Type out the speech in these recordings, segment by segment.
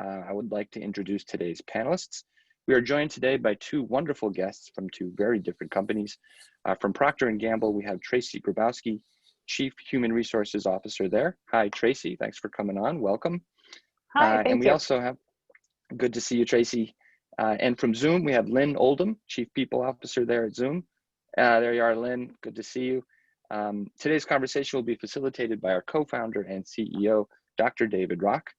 I would like to introduce today's panelists. We are joined today by two wonderful guests from two very different companies. From Procter Gamble, we have Tracey Grabowski, Chief Human Resources Officer there. Hi, Tracey. Thanks for coming on. Welcome. Hi, thank and we you. also have, good to see you, Tracey. And from Zoom, we have Lynne Oldham, Chief People Officer there at Zoom. There you are, Lynne. Good to see you. Today's conversation will be facilitated by our co-founder and CEO, Dr. David Rock.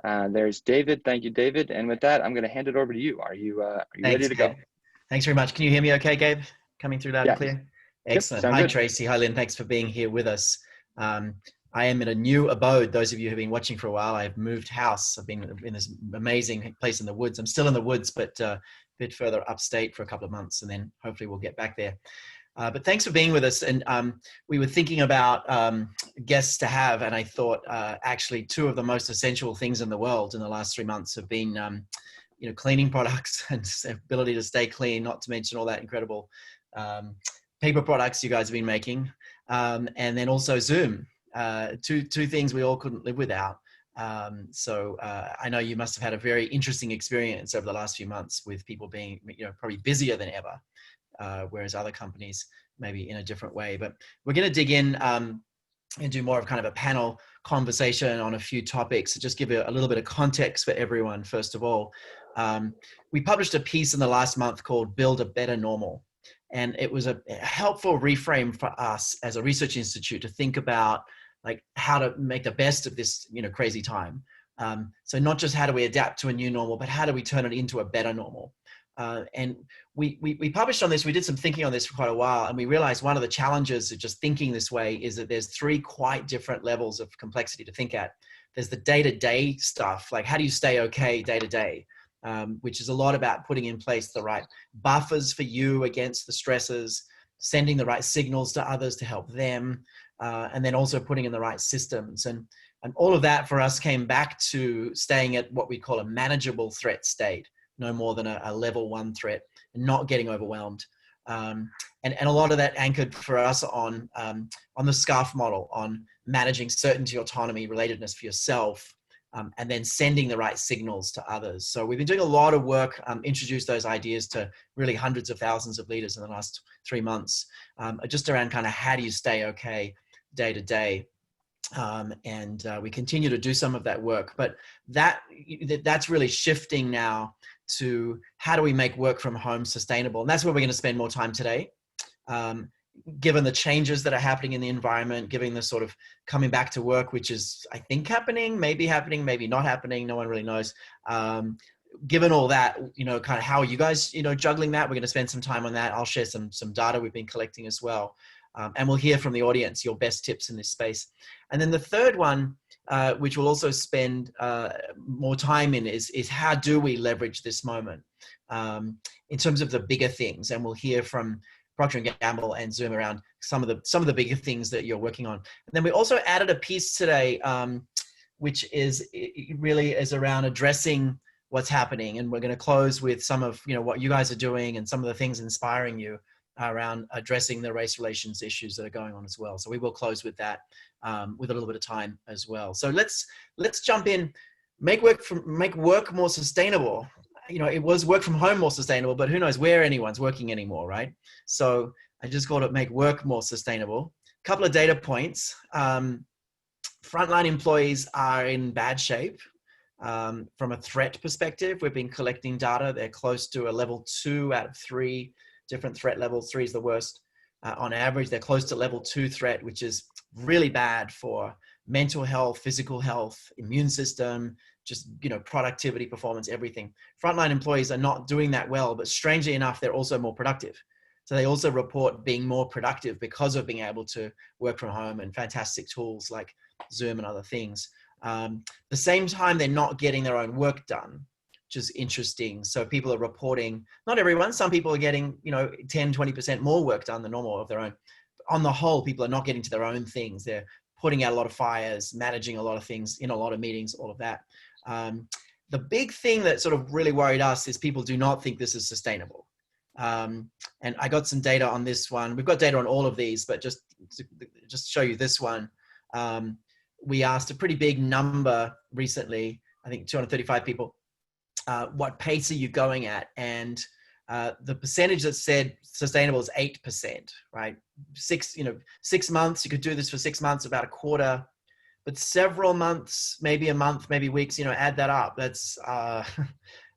There's David. Thank you, David. And with that, I'm going to hand it over to you. Are you ready to go? Thanks very much. Can you hear me okay, Gabe? Coming through loud and clear? Excellent. Yep, Hi, good. Tracey. Hi, Lynn. Thanks for being here with us. I am in a new abode. Those of you who have been watching for a while, I've moved house. I've been in this amazing place in the woods. I'm still in the woods, but a bit further upstate for a couple of months, and then hopefully we'll get back there. But thanks for being with us. And we were thinking about guests to have, and I thought actually two of the most essential things in the world in the last 3 months have been cleaning products and ability to stay clean, not to mention all that incredible paper products you guys have been making. And then also Zoom, two things we all couldn't live without. So I know you must have had a very interesting experience over the last few months with people being probably busier than ever. Whereas other companies maybe in a different way. But we're going to dig in and do more of kind of a panel conversation on a few topics to just give you a little bit of context for everyone. First of all, we published a piece in the last month called Build a Better Normal. And it was a helpful reframe for us as a research institute to think about like how to make the best of this crazy time. So not just how do we adapt to a new normal, but how do we turn it into a better normal? And we published on this, we did some thinking on this for quite a while, and we realized one of the challenges of just thinking this way is that there's three quite different levels of complexity to think at. There's the day-to-day stuff, like how do you stay okay day-to-day, which is a lot about putting in place the right buffers for you against the stresses, sending the right signals to others to help them, and then also putting in the right systems. And all of that for us came back to staying at what we call a manageable threat state. No more than a level 1 threat, and not getting overwhelmed. And a lot of that anchored for us on the SCARF model, on managing certainty, autonomy, relatedness for yourself, and then sending the right signals to others. So we've been doing a lot of work, introduced those ideas to really hundreds of thousands of leaders in the last 3 months, just around kind of how do you stay okay day to day. And we continue to do some of that work, but that's really shifting now to how do we make work from home sustainable? And that's where we're going to spend more time today. Given the changes that are happening in the environment, given the sort of coming back to work, which is, I think, happening, maybe not happening, no one really knows. Given all that, kind of how are you guys, juggling that? We're going to spend some time on that. I'll share some data we've been collecting as well. And we'll hear from the audience your best tips in this space. And then the third one, which we'll also spend more time in, is how do we leverage this moment in terms of the bigger things? And we'll hear from Procter Gamble and Zoom around some of the bigger things that you're working on. And then we also added a piece today, which really is around addressing what's happening. And we're going to close with some of what you guys are doing and some of the things inspiring you around addressing the race relations issues that are going on as well. So we will close with that, with a little bit of time as well. So let's jump in. Make work more sustainable. It was work from home more sustainable, but who knows where anyone's working anymore, right? So I just called it make work more sustainable. A couple of data points. Frontline employees are in bad shape. From a threat perspective, we've been collecting data. They're close to a level 2 out of 3 different threat levels. 3 is the worst. On average, they're close to level 2 threat, which is really bad for mental health, physical health, immune system, just, productivity, performance, everything. Frontline employees are not doing that well, but strangely enough, they're also more productive. So they also report being more productive because of being able to work from home and fantastic tools like Zoom and other things. The same time, they're not getting their own work done, which is interesting. So people are reporting, not everyone, some people are getting, 10, 20% more work done than normal of their own. But on the whole, people are not getting to their own things. They're putting out a lot of fires, managing a lot of things in a lot of meetings, all of that. The big thing that sort of really worried us is people do not think this is sustainable. And I got some data on this one. We've got data on all of these, but just show you this one. We asked a pretty big number recently I think 235 people. What pace are you going at? And the percentage that said sustainable is 8%, right? 6 months, you could do this for 6 months, about a quarter, but several months, maybe a month, maybe weeks, add that up. That's,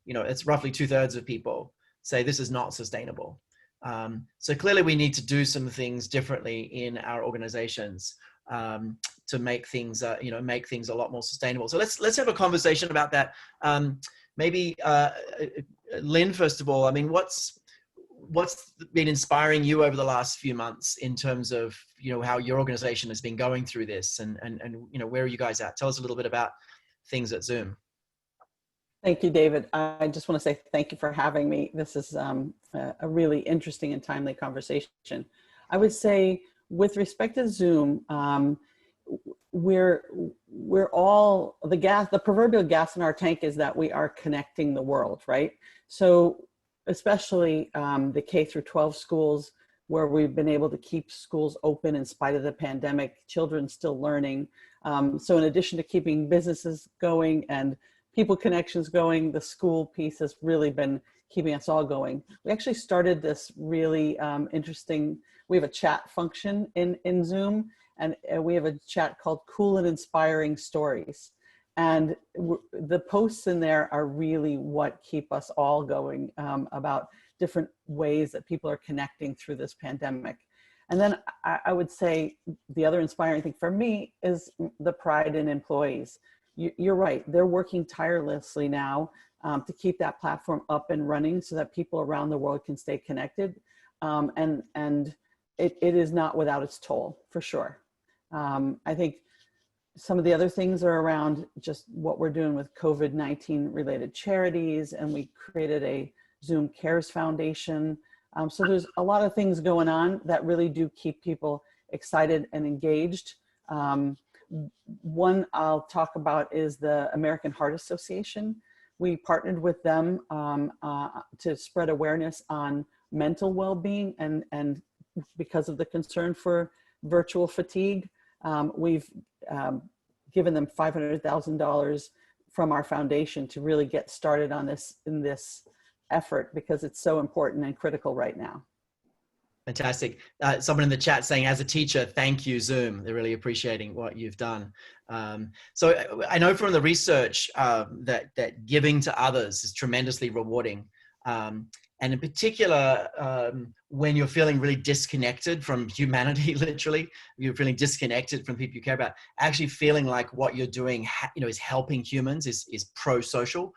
it's roughly 2/3 of people say this is not sustainable. So clearly we need to do some things differently in our organizations to make things, make things a lot more sustainable. So let's have a conversation about that. Maybe Lynne, first of all, I mean, what's been inspiring you over the last few months in terms of, how your organization has been going through this and where are you guys at? Tell us a little bit about things at Zoom. Thank you, David. I just want to say thank you for having me. This is a really interesting and timely conversation. I would say with respect to Zoom, we're all, the proverbial gas in our tank is that we are connecting the world, right? So especially the K through 12 schools where we've been able to keep schools open in spite of the pandemic, children still learning. So in addition to keeping businesses going and people connections going, the school piece has really been keeping us all going. We actually started this really interesting, we have a chat function in Zoom, and we have a chat called Cool and Inspiring Stories. And the posts in there are really what keep us all going about different ways that people are connecting through this pandemic. And then I would say the other inspiring thing for me is the pride in employees. You're right, they're working tirelessly now to keep that platform up and running so that people around the world can stay connected. And it is not without its toll, for sure. I think some of the other things are around just what we're doing with COVID-19 related charities, and we created a Zoom Cares Foundation. So there's a lot of things going on that really do keep people excited and engaged. One I'll talk about is the American Heart Association. We partnered with them to spread awareness on mental well-being, and because of the concern for virtual fatigue, we've given them $500,000 from our foundation to really get started on this effort because it's so important and critical right now. Fantastic. Someone in the chat saying, as a teacher, thank you, Zoom. They're really appreciating what you've done. So I know from the research that giving to others is tremendously rewarding. And in particular, when you're feeling really disconnected from humanity, literally, you're feeling disconnected from people you care about, actually feeling like what you're doing, is helping humans, is pro-social,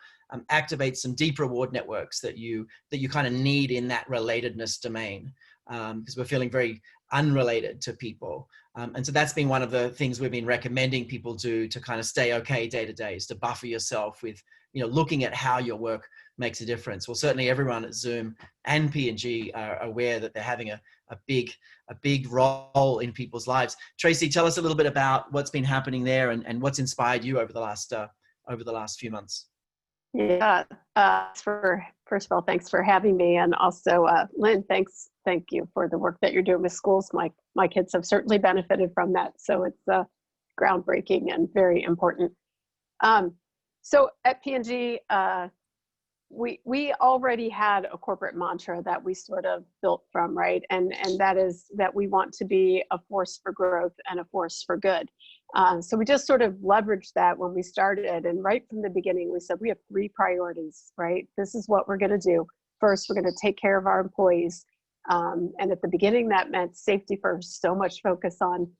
activates some deep reward networks that you kind of need in that relatedness domain. Because we're feeling very unrelated to people. And so that's been one of the things we've been recommending people do to kind of stay okay day to day, is to buffer yourself with, looking at how your work makes a difference. Well, certainly everyone at Zoom and P&G are aware that they're having a big role in people's lives. Tracey, tell us a little bit about what's been happening there and what's inspired you over the last few months. Yeah, first of all, thanks for having me. And also, Lynne, thank you for the work that you're doing with schools. My kids have certainly benefited from that. So it's groundbreaking and very important. So at P&G, we already had a corporate mantra that we sort of built from, right? And that is that we want to be a force for growth and a force for good. So we just sort of leveraged that when we started, and right from the beginning, we said we have 3 priorities, right? This is what we're going to do. First, we're going to take care of our employees. And at the beginning, that meant safety first, so much focus on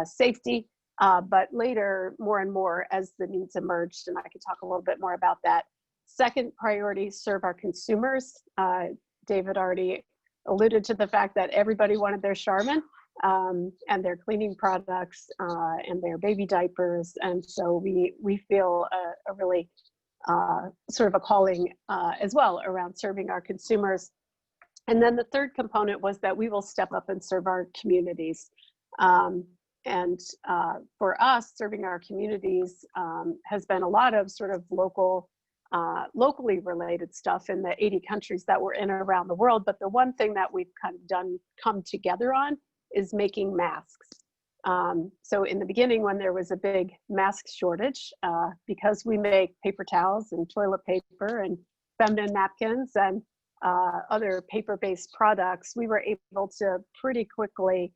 safety. But later, more and more as the needs emerged, and I could talk a little bit more about that. Second priority, serve our consumers. David already alluded to the fact that everybody wanted their Charmin. And their cleaning products and their baby diapers. And so we feel a really sort of a calling as well around serving our consumers. And then the third component was that we will step up and serve our communities. And for us, serving our communities has been a lot of sort of locally related stuff in the 80 countries that we're in around the world. But the one thing that we've kind of come together on is making masks. So in the beginning, when there was a big mask shortage, because we make paper towels and toilet paper and feminine napkins and other paper-based products, we were able to pretty quickly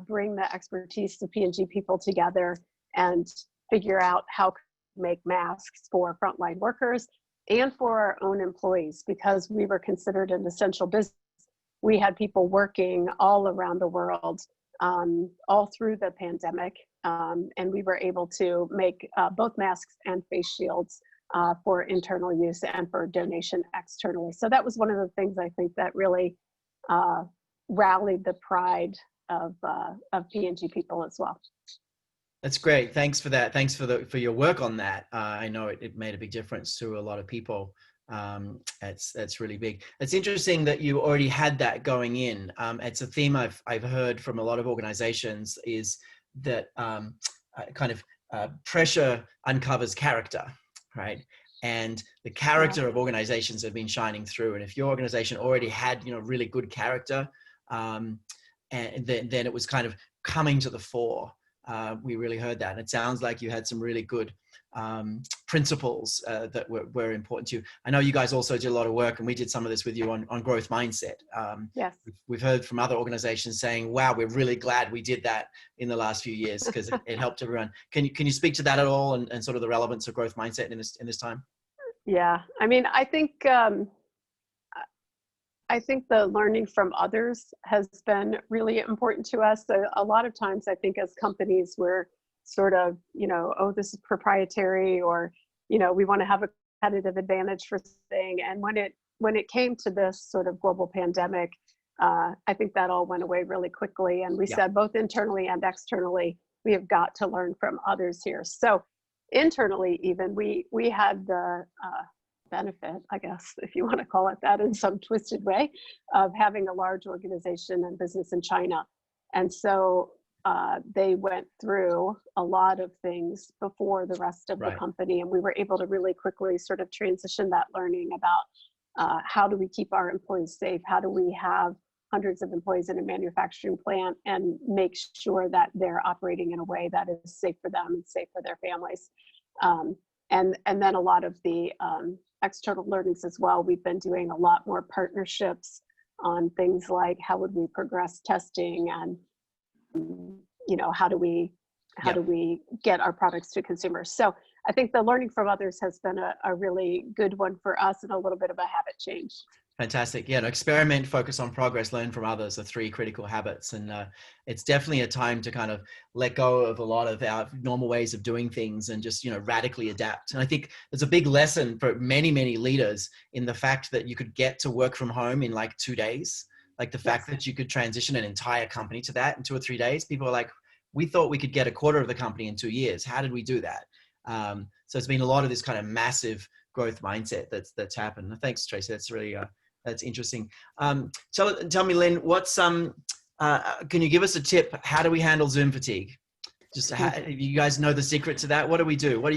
bring the expertise of P&G people together and figure out how to make masks for frontline workers and for our own employees. Because we were considered an essential business, we had people working all around the world all through the pandemic, and we were able to make both masks and face shields for internal use and for donation externally. So that was one of the things I think that really rallied the pride of P&G people as well. That's great. Thanks for that. Thanks for your work on that. I know it made a big difference to a lot of people. That's really big. It's interesting that you already had that going in. It's a theme I've heard from a lot of organizations, is that pressure uncovers character, right? And the character of organizations have been shining through. And if your organization already had, really good character, and then it was kind of coming to the fore. We really heard that. And it sounds like you had some really good principles that were important to you. I know you guys also did a lot of work, and we did some of this with you on growth mindset. Yes. We've heard from other organizations saying, wow, we're really glad we did that in the last few years, because it helped everyone. Can you speak to that at all, and sort of the relevance of growth mindset in this time? Yeah, I mean, I think the learning from others has been really important to us. So a lot of times I think as companies, we're sort of, oh, this is proprietary, or, we want to have a competitive advantage for something. And when it came to this sort of global pandemic, I think that all went away really quickly. And we said both internally and externally, we have got to learn from others here. So internally, even we had the benefit, I guess, if you want to call it that in some twisted way, of having a large organization and business in China. And so they went through a lot of things before the rest of the company, and we were able to really quickly sort of transition that learning about how do we keep our employees safe? How do we have hundreds of employees in a manufacturing plant and make sure that they're operating in a way that is safe for them and safe for their families? And then a lot of the external learnings as well. We've been doing a lot more partnerships on things like how would we progress testing, and how do we get our products to consumers. So I think the learning from others has been a really good one for us, and a little bit of a habit change. Fantastic. Yeah, experiment, focus on progress, learn from others are 3 critical habits. And it's definitely a time to kind of let go of a lot of our normal ways of doing things and just, radically adapt. And I think there's a big lesson for many, many leaders in the fact that you could get to work from home in like 2 days. Like the fact that you could transition an entire company to that in 2 or 3 days. People are like, we thought we could get a quarter of the company in 2 years. How did we do that? So it's been a lot of this kind of massive growth mindset that's happened. Thanks, Tracey. That's really that's interesting. Tell me, Lynne, can you give us a tip? How do we handle Zoom fatigue? You guys know the secret to that? What do we do? What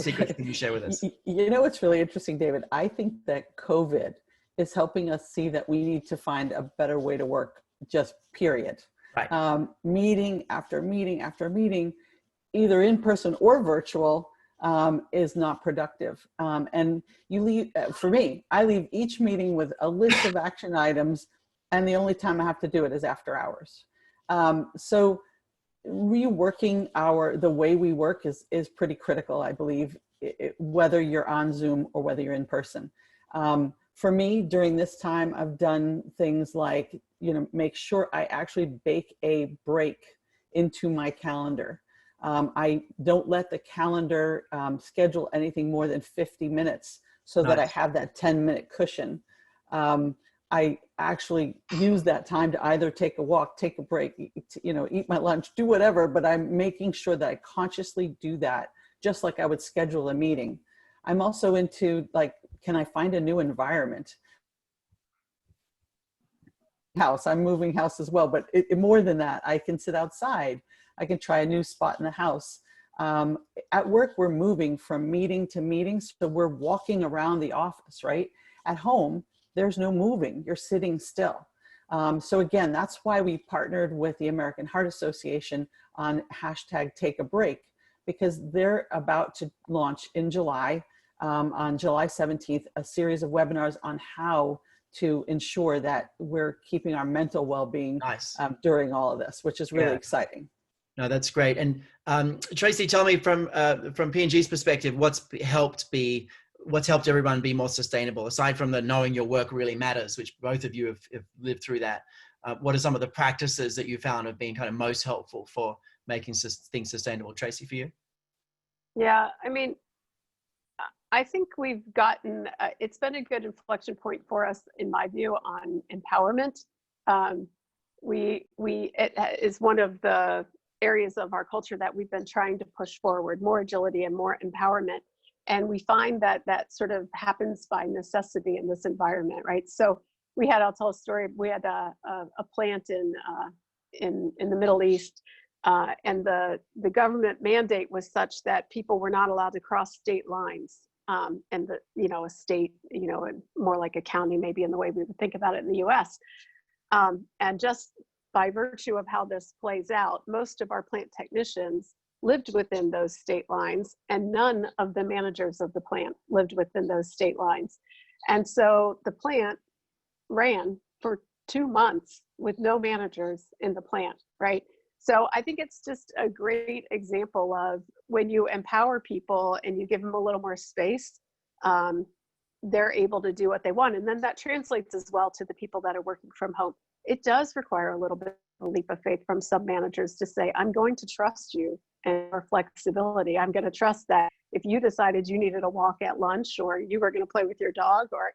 secrets can you share with us? What's really interesting, David? I think that COVID is helping us see that we need to find a better way to work, just period. Right. Meeting after meeting after meeting, either in person or virtual, is not productive. And you leave, for me, I leave each meeting with a list of action items, and the only time I have to do it is after hours. So reworking the way we work is pretty critical, I believe, whether you're on Zoom or whether you're in person. For me, during this time, I've done things like, make sure I actually bake a break into my calendar. I don't let the calendar schedule anything more than 50 minutes so that I have that 10-minute cushion. I actually use that time to either take a walk, take a break, eat my lunch, do whatever, but I'm making sure that I consciously do that, just like I would schedule a meeting. I'm also into, can I find a new environment? I'm moving house as well, but more than that, I can sit outside. I can try a new spot in the house. At work, we're moving from meeting to meeting, so we're walking around the office, right? At home, there's no moving, you're sitting still. So again, that's why we partnered with the American Heart Association on #TakeABreak, because they're about to launch in July, on July 17th, a series of webinars on how to ensure that we're keeping our mental well-being Nice. during all of this, which is really exciting. No, that's great. And Tracey, tell me from P&G's perspective, what's helped everyone be more sustainable, aside from the knowing your work really matters, which both of you have lived through that. What are some of the practices that you found have been kind of most helpful for making things sustainable? Tracey, for you? Yeah, I mean, I think we've gotten, it's been a good inflection point for us, in my view, on empowerment. It is one of the areas of our culture that we've been trying to push forward, more agility and more empowerment. And we find that that sort of happens by necessity in this environment, right? So I'll tell a story. We had a plant in the Middle East, and the government mandate was such that people were not allowed to cross state lines. And a state, more like a county, maybe in the way we would think about it in the US. And just by virtue of how this plays out, most of our plant technicians lived within those state lines, and none of the managers of the plant lived within those state lines. And so the plant ran for 2 months with no managers in the plant, right? So I think it's just a great example of when you empower people and you give them a little more space, they're able to do what they want. And then that translates as well to the people that are working from home. It does require a little bit of a leap of faith from some managers to say, I'm going to trust you and your flexibility. I'm going to trust that if you decided you needed a walk at lunch, or you were going to play with your dog, or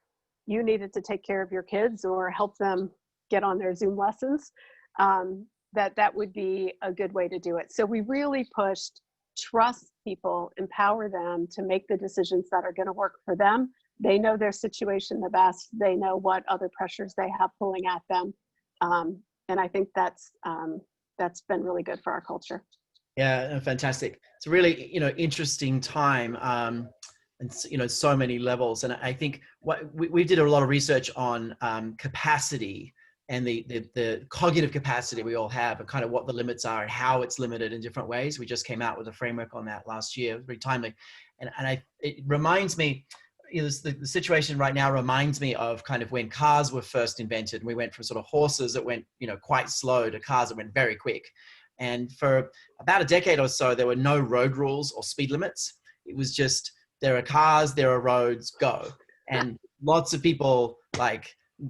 you needed to take care of your kids or help them get on their Zoom lessons, that would be a good way to do it. So we really pushed trust people, empower them to make the decisions that are going to work for them. They know their situation the best. They know what other pressures they have pulling at them. And I think that's been really good for our culture. Yeah, fantastic. It's a really, interesting time, and so many levels. And I think we did a lot of research on capacity and the cognitive capacity we all have, and kind of what the limits are and how it's limited in different ways. We just came out with a framework on that last year. It was very timely. And it reminds me, the situation right now reminds me of kind of when cars were first invented. We went from sort of horses that went, quite slow to cars that went very quick. And for about a decade or so, there were no road rules or speed limits. It was just, there are cars, there are roads, go. And lots of people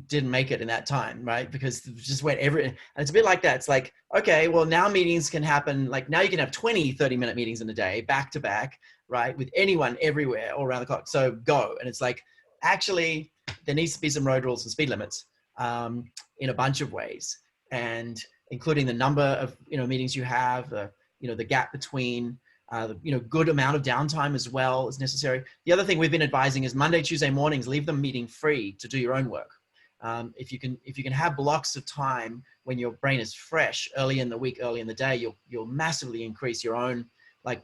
didn't make it in that time, right? Because it just went and it's a bit like that. It's like, okay, well, now meetings can happen. Now you can have 20, 30-minute meetings in a day, back to back, right? With anyone everywhere, all around the clock. So go. And it's like, actually, there needs to be some road rules and speed limits in a bunch of ways. And including the number of, meetings you have, the gap between, good amount of downtime as well is necessary. The other thing we've been advising is Monday, Tuesday mornings, leave them meeting free to do your own work. If you can have blocks of time when your brain is fresh early in the week, early in the day, you'll massively increase your own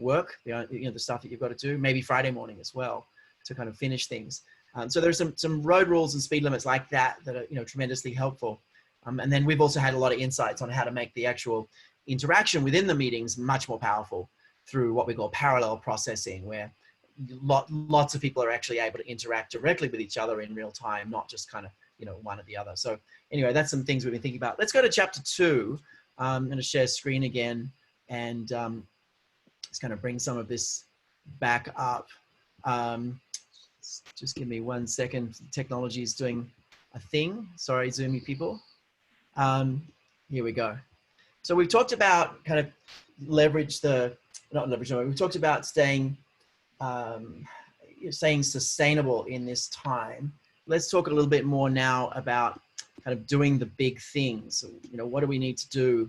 work, the stuff that you've got to do, maybe Friday morning as well, to kind of finish things. So there's some road rules and speed limits like that are, tremendously helpful. And then we've also had a lot of insights on how to make the actual interaction within the meetings much more powerful through what we call parallel processing, where lots of people are actually able to interact directly with each other in real time, not just kind of, one or the other. So anyway, that's some things we've been thinking about. Let's go to chapter 2. I'm going to share screen again, and just going to bring some of this back up. Just give me 1 second. Technology is doing a thing. Sorry, Zoomy people. Here we go. So we've talked about kind of we've talked about staying sustainable in this time. Let's talk a little bit more now about kind of doing the big things. What do we need to do?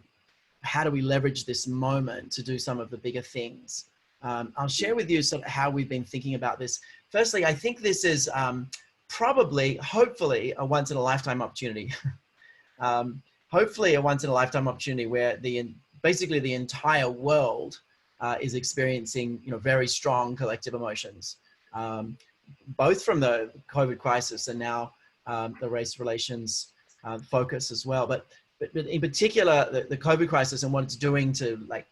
How do we leverage this moment to do some of the bigger things? I'll share with you sort of how we've been thinking about this. Firstly, I think this is hopefully a once in a lifetime opportunity. Hopefully a once in a lifetime opportunity where basically the entire world is experiencing, very strong collective emotions, both from the COVID crisis and now the race relations focus as well. But in particular, the COVID crisis and what it's doing to, like,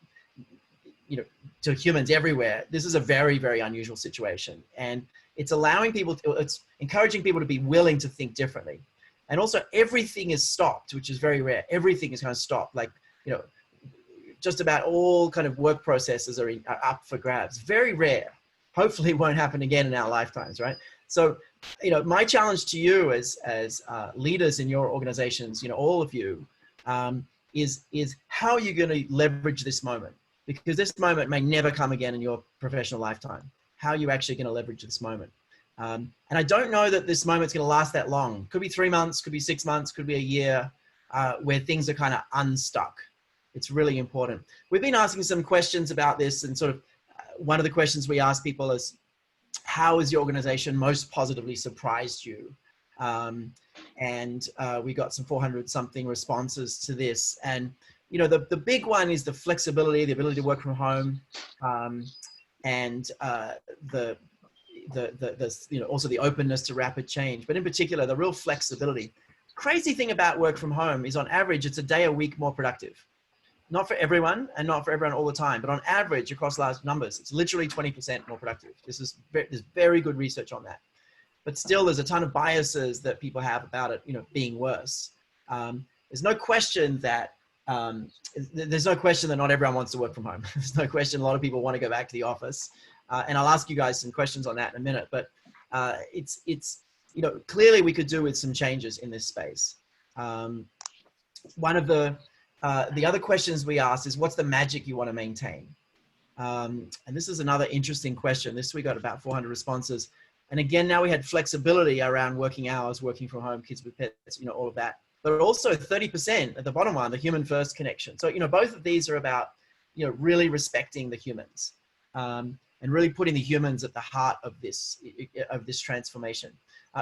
to humans everywhere, this is a very, very unusual situation. And it's allowing people it's encouraging people to be willing to think differently. And also everything is stopped, which is very rare. Everything is kind of stopped. Like, just about all kind of work processes are up for grabs. Very rare. Hopefully it won't happen again in our lifetimes, right? So, my challenge to you as leaders in your organizations, all of you, is how are you going to leverage this moment? Because this moment may never come again in your professional lifetime. How are you actually going to leverage this moment? And I don't know that this moment's going to last that long. Could be 3 months, could be 6 months, could be a year, where things are kind of unstuck. It's really important. We've been asking some questions about this, and sort of one of the questions we ask people is, how has your organization most positively surprised you? We got some 400 something responses to this. And, the big one is the flexibility, the ability to work from home, and also the openness to rapid change, but in particular, the real flexibility. Crazy thing about work from home is, on average, it's a day a week more productive. Not for everyone, and not for everyone all the time, but on average across large numbers, it's literally 20% more productive. There's very good research on that. But still, there's a ton of biases that people have about it, being worse. There's no question that not everyone wants to work from home. There's no question a lot of people want to go back to the office. And I'll ask you guys some questions on that in a minute. But it's clearly we could do with some changes in this space. One of the other questions we asked is, what's the magic you want to maintain? And this is another interesting question. We got about 400 responses. And again, now we had flexibility around working hours, working from home, kids with pets, all of that. But also 30% at the bottom one, the human first connection. So, both of these are about, really respecting the humans, and really putting the humans at the heart of this transformation.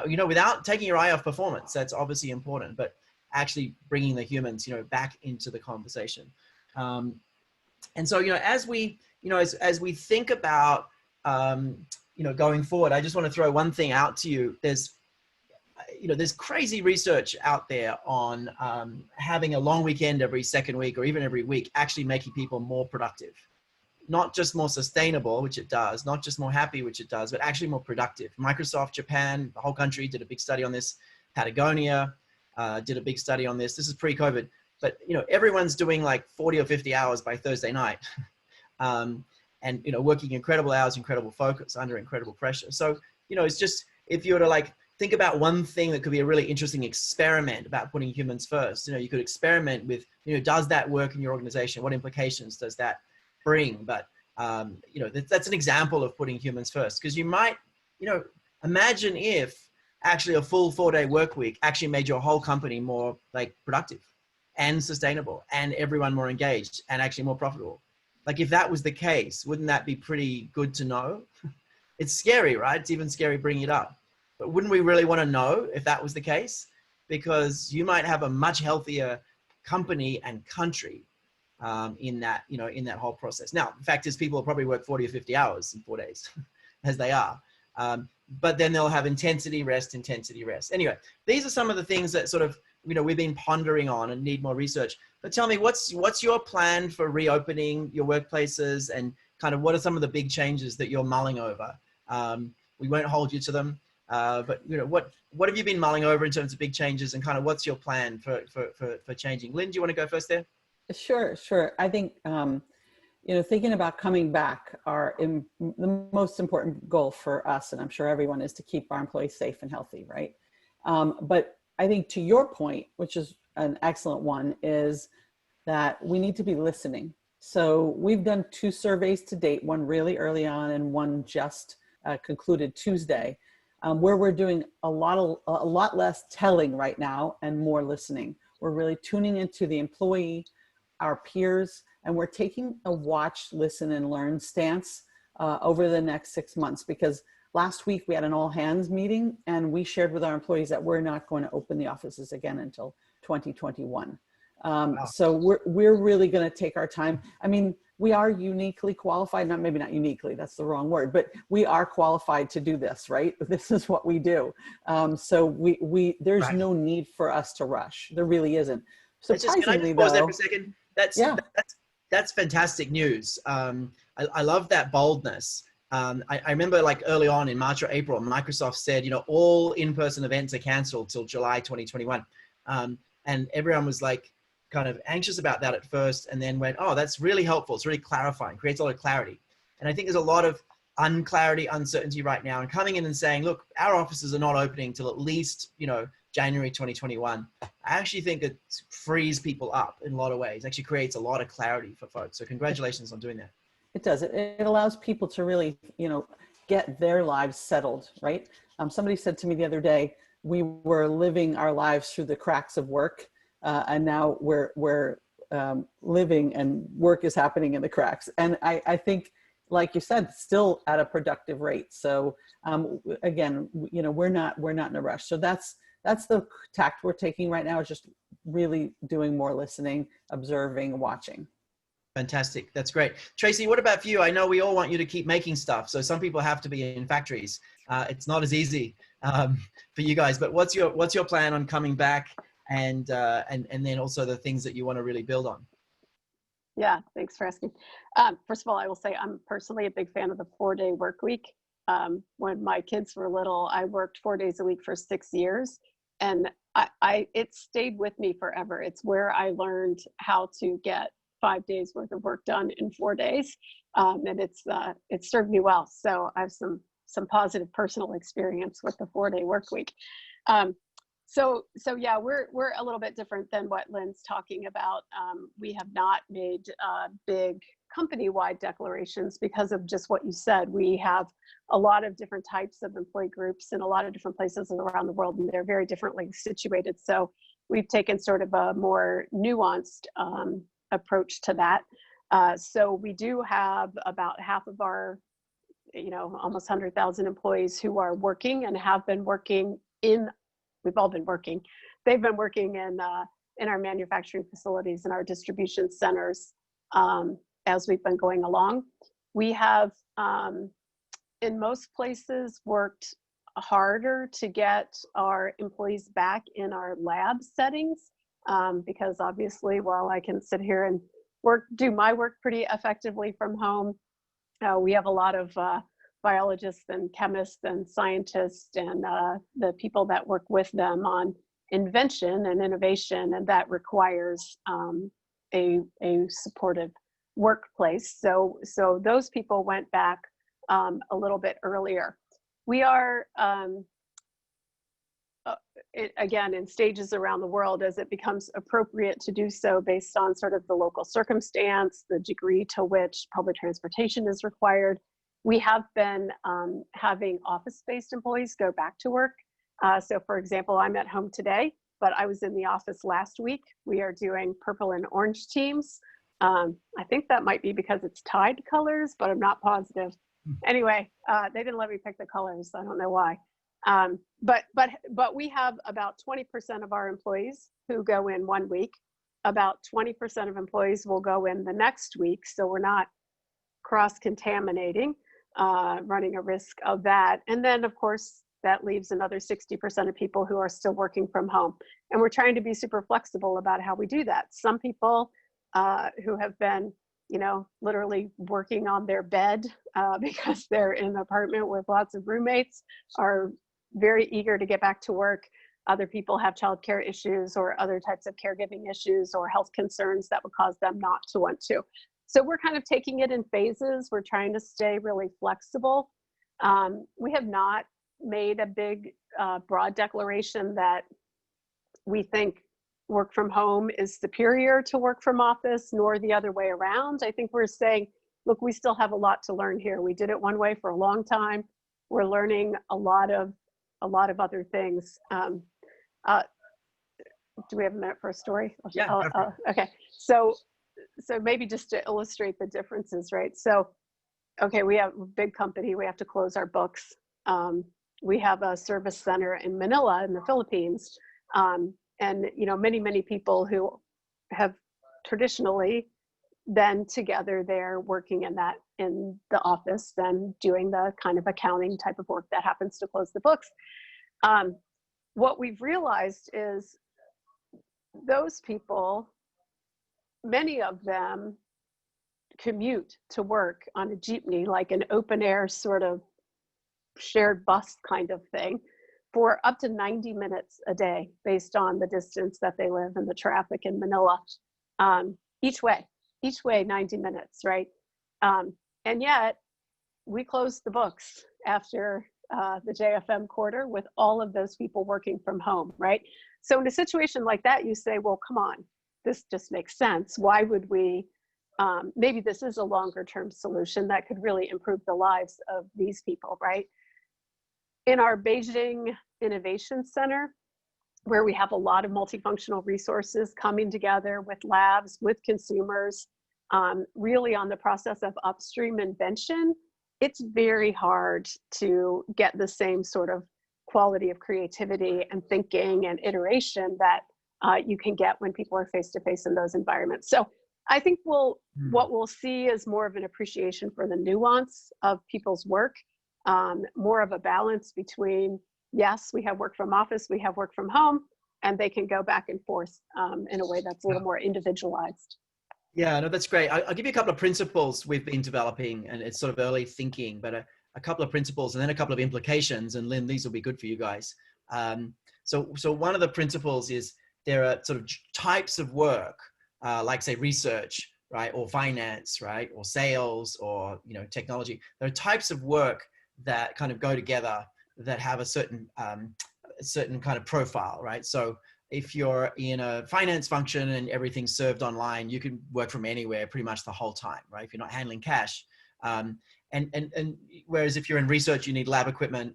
Without taking your eye off performance, that's obviously important, but actually bringing the humans, back into the conversation. And so, as we think about, going forward, I just want to throw one thing out to you. There's crazy research out there on having a long weekend every second week or even every week actually making people more productive. Not just more sustainable, which it does, not just more happy, which it does, but actually more productive. Microsoft, Japan, the whole country did a big study on this. Patagonia did a big study on this. This is pre-COVID, but everyone's doing like 40 or 50 hours by Thursday night. And working incredible hours, incredible focus under incredible pressure. So, it's just, if you were to think about one thing that could be a really interesting experiment about putting humans first, you could experiment with, does that work in your organization? What implications does that bring? But, that's an example of putting humans first, because you might, imagine if actually a full 4-day work week actually made your whole company more productive and sustainable and everyone more engaged and actually more profitable. If that was the case, wouldn't that be pretty good to know? It's scary, right? It's even scary bringing it up. But wouldn't we really want to know if that was the case? Because you might have a much healthier company and country in that whole process. Now, the fact is, people will probably work 40 or 50 hours in 4 days, as they are. But then they'll have intensity, rest. Anyway, these are some of the things that sort of, we've been pondering on and need more research. But tell me, what's your plan for reopening your workplaces, and kind of what are some of the big changes that you're mulling over? We won't hold you to them, but what have you been mulling over in terms of big changes, and kind of what's your plan for changing? Lynne, do you want to go first there? Sure. I think, thinking about coming back, the most important goal for us, and I'm sure everyone, is to keep our employees safe and healthy, right? But I think, to your point, which is an excellent one, is that we need to be listening. So we've done 2 surveys to date, one really early on and one just concluded Tuesday, where we're doing a lot less telling right now and more listening. We're really tuning into the employee, our peers, and we're taking a watch, listen, and learn stance over the next 6 months, because last week we had an all hands meeting and we shared with our employees that we're not going to open the offices again until 2021. Wow. So we're really going to take our time. I mean, we are uniquely qualified, maybe not uniquely, that's the wrong word, but we are qualified to do this, right? This is what we do. So there's Right. no need for us to rush. There really isn't. Can I Surprisingly just pause there though, for a second? yeah. That's fantastic news. I love that boldness. I remember like early on in March or April, Microsoft said, you know, all in-person events are canceled till July 2021. And everyone was like kind of anxious about that at first, and then went, oh, that's really helpful. It's really clarifying, creates a lot of clarity. And I think there's a lot of unclarity, uncertainty right now, and coming in and saying, look, our offices are not opening till at least, you know, January 2021. I actually think it frees people up in a lot of ways. It actually creates a lot of clarity for folks. So congratulations on doing that. It does. It allows people to really, you know, get their lives settled, right? Somebody said to me the other day, we were living our lives through the cracks of work, and now we're living and work is happening in the cracks. And I think, like you said, still at a productive rate. So again, you know, we're not in a rush. So that's the tact we're taking right now, is just really doing more listening, observing, watching. Fantastic. That's great. Tracey, what about for you? I know we all want you to keep making stuff. So some people have to be in factories. It's not as easy for you guys, but what's your plan on coming back, and then also the things that you want to really build on? Yeah, thanks for asking. First of all, I will say I'm personally a big fan of the 4-day work week. When my kids were little, I worked 4 days a week for 6 years, and it stayed with me forever. It's where I learned how to get 5 days worth of work done in 4 days, and it's served me well. So I have some positive personal experience with the 4-day work week. So yeah, we're a little bit different than what Lynne's talking about. We have not made big company-wide declarations because of just what you said. We have a lot of different types of employee groups in a lot of different places around the world, and they're very differently situated. So we've taken sort of a more nuanced approach to that. So we do have about half of our, you know, almost 100,000 employees who are working and have been working we've all been working. They've been working in our manufacturing facilities and our distribution centers as we've been going along. We have, in most places, worked harder to get our employees back in our lab settings, because obviously, while I can sit here and do my work pretty effectively from home, we have a lot of biologists and chemists and scientists and the people that work with them on invention and innovation, and that requires a supportive workplace. So those people went back a little bit earlier. We are again in stages around the world as it becomes appropriate to do so based on sort of the local circumstance, the degree to which public transportation is required. We have been having office-based employees go back to work. So for example, I'm at home today, but I was in the office last week. We are doing purple and orange teams. I think that might be because it's Tide colors, but I'm not positive. Anyway, they didn't let me pick the colors. I don't know why. But we have about 20% of our employees who go in 1 week. About 20% of employees will go in the next week. So we're not cross-contaminating, running a risk of that. And then of course, that leaves another 60% of people who are still working from home. And we're trying to be super flexible about how we do that. Some people who have been, you know, literally working on their bed because they're in an apartment with lots of roommates are very eager to get back to work. Other people have childcare issues or other types of caregiving issues or health concerns that would cause them not to want to. So we're kind of taking it in phases. We're trying to stay really flexible. We have not made a big, broad declaration that we think work from home is superior to work from office, nor the other way around. I think we're saying, look, we still have a lot to learn here. We did it one way for a long time. We're learning a lot of other things. Do we have a minute for a story? Yeah. Okay. So maybe just to illustrate the differences, right? So, okay, we have a big company. We have to close our books. We have a service center in Manila in the Philippines. And, you know, many people who have traditionally been together there working in the office, then doing the kind of accounting type of work that happens to close the books. What we've realized is those people, many of them commute to work on a jeepney, like an open air sort of shared bus kind of thing, for up to 90 minutes a day based on the distance that they live and the traffic in Manila, each way 90 minutes, right? And yet we closed the books after the JFM quarter with all of those people working from home, right? So in a situation like that, you say, well, come on, this just makes sense. Why would we, maybe this is a longer term solution that could really improve the lives of these people, right? In our Beijing Innovation Center, where we have a lot of multifunctional resources coming together with labs, with consumers, really on the process of upstream invention, it's very hard to get the same sort of quality of creativity and thinking and iteration that you can get when people are face-to-face in those environments. So I think what we'll see is more of an appreciation for the nuance of people's work, more of a balance between, yes, we have work from office, we have work from home, and they can go back and forth in a way that's a little more individualized. Yeah, no, that's great. I'll give you a couple of principles we've been developing, and it's sort of early thinking, but a couple of principles and then a couple of implications. And Lynn, these will be good for you guys. So one of the principles is there are sort of types of work, like say research, right, or finance, right, or sales, or technology. There are types of work that kind of go together that have a certain kind of profile, right? So if you're in a finance function and everything's served online, you can work from anywhere pretty much the whole time, right? If you're not handling cash. And whereas if you're in research, you need lab equipment,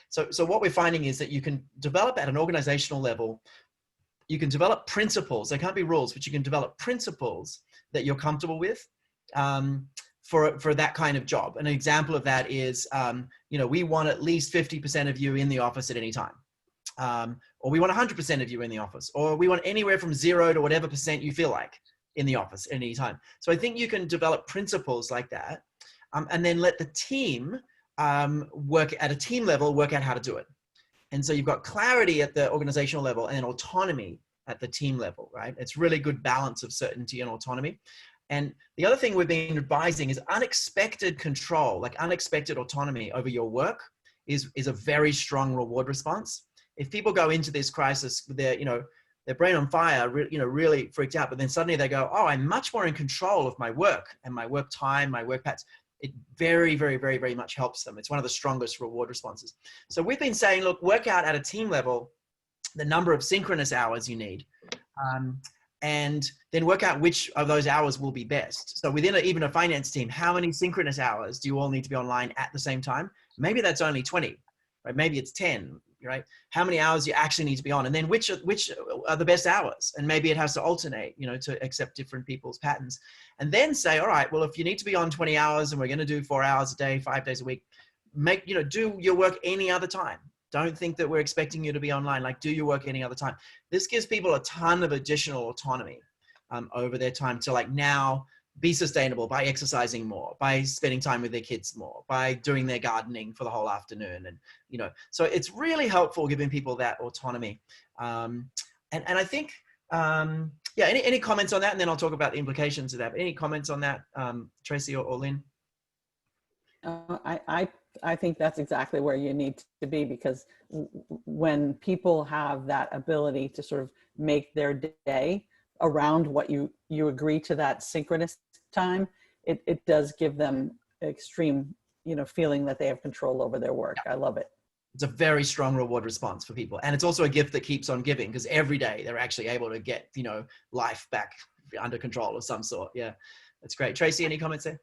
So what we're finding is that you can develop at an organizational level, you can develop principles. They can't be rules, but you can develop principles that you're comfortable with for that kind of job. An example of that is, we want at least 50% of you in the office at any time. Or we want 100% of you in the office, or we want anywhere from 0 to whatever percent you feel like in the office at any time. So I think you can develop principles like that, and then let the team work at a team level, work out how to do it. And so you've got clarity at the organizational level and autonomy at the team level, right? It's really good balance of certainty and autonomy. And the other thing we've been advising is unexpected control, like unexpected autonomy over your work is a very strong reward response. If people go into this crisis with their brain on fire, really freaked out, but then suddenly they go, oh, I'm much more in control of my work and my work time, my work patterns. It very, very, very, very much helps them. It's one of the strongest reward responses. So we've been saying, look, work out at a team level the number of synchronous hours you need, and then work out which of those hours will be best. So within even a finance team, how many synchronous hours do you all need to be online at the same time? Maybe that's only 20, right? Maybe it's 10. Right? How many hours you actually need to be on, and then which are the best hours, and maybe it has to alternate, to accept different people's patterns, and then say, all right, well, if you need to be on 20 hours and we're going to do 4 hours a day, 5 days a week, do your work any other time. Don't think that we're expecting you to be online. Like, do your work any other time. This gives people a ton of additional autonomy over their time to now be sustainable by exercising more, by spending time with their kids more, by doing their gardening for the whole afternoon. And, so it's really helpful giving people that autonomy. And I think, any comments on that? And then I'll talk about the implications of that. Any comments on that, Tracey or Lynn? I think that's exactly where you need to be, because when people have that ability to sort of make their day around what you agree to, that synchronous time, it does give them extreme, feeling that they have control over their work. I love it. It's a very strong reward response for people. And it's also a gift that keeps on giving, because every day they're actually able to get, life back under control of some sort. Yeah, that's great. Tracey, any comments there?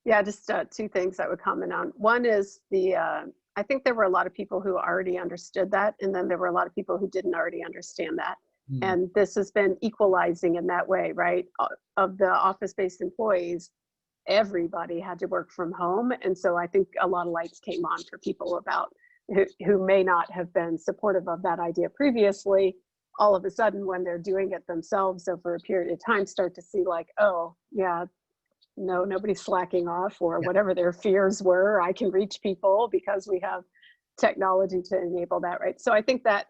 Yeah, just two things I would comment on. One is I think there were a lot of people who already understood that, and then there were a lot of people who didn't already understand that. And this has been equalizing in that way, right? Of the office-based employees, everybody had to work from home. And so I think a lot of lights came on for people who may not have been supportive of that idea previously, all of a sudden when they're doing it themselves over a period of time, start to see like, oh yeah, no, nobody's slacking off, or whatever their fears were. I can reach people because we have technology to enable that, right? So I think that